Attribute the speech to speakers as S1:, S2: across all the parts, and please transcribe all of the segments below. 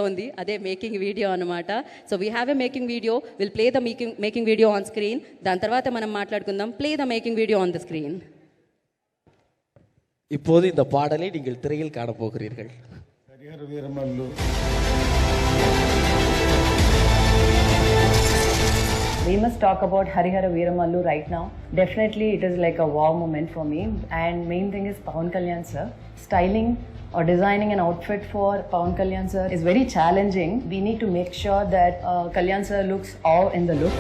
S1: ఉంది అదే making video అనమాట. So we have a making video, will play the making video on screen. దాని తర్వాత మనం మాట్లాడుకుందాం. Play the making video on the screen.
S2: இப்போது இந்த பாடலை நீங்கள் திரையில் காண போகிறீர்கள்.
S3: Harihara Veeramallu.
S4: We must talk about Harihara Veeramallu right now. Definitely it is like a wow moment for me, and main thing is Pawan Kalyan sir. Styling or designing an outfit for Pawan Kalyan sir is very challenging. We need to make sure that Kalyan sir looks awe in the look.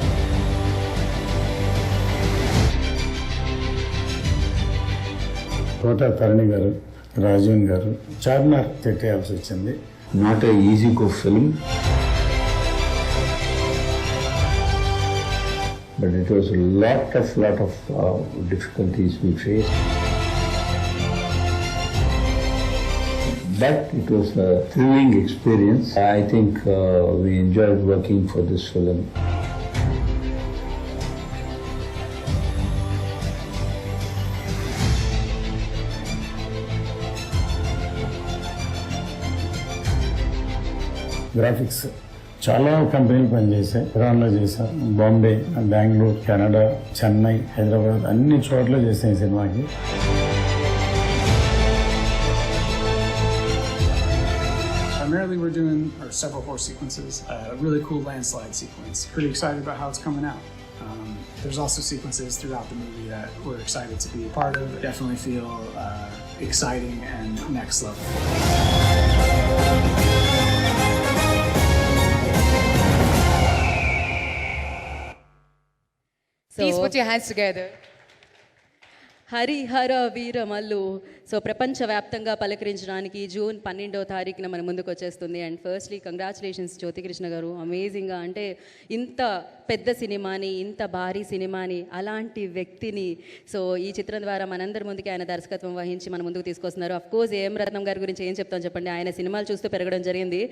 S3: కోట తరణి గారు, రాజీవన్ గారు చార్మినార్ పెట్టేయాల్సి వచ్చింది.
S5: Not a easy go film, but it was a lot of difficulties we faced. But it was a thrilling experience. I think we enjoyed working for this film.
S3: Graphics చాలా కంపెనీలు పనిచేశాయి. ఇరాన్లో చేశాం, Bombay, Bengaluru, Canada, Chennai, Hyderabad అన్ని చోట్ల చేసాం ఈ సినిమాకి.
S6: Primarily we're doing several horse sequences, a really cool landslide sequence. Pretty excited about how it's coming out. There's also sequences throughout the movie that we're excited to be a part of. Definitely feel exciting and next level.
S7: Please put your hands together.
S1: Harihara Veeramallu so ప్రపంచవ్యాప్తంగా పలకరించడానికి June 12వ తారీఖున మన ముందుకు వచ్చేస్తుంది. And firstly congratulations Jyothi Krishna గారు, అమేజింగ్గా అంటే ఇంత పెద్ద సినిమాని, ఇంత భారీ సినిమాని, అలాంటి వ్యక్తిని సో ఈ చిత్రం ద్వారా మనందరి ముందుకి ఆయన దర్శకత్వం వహించి మన ముందుకు తీసుకొస్తున్నారు. అఫ్కోర్స్ ఏఎం రత్నం గారి గురించి ఏం చెప్తాం చెప్పండి, ఆయన సినిమాలు చూస్తూ పెరగడం జరిగింది.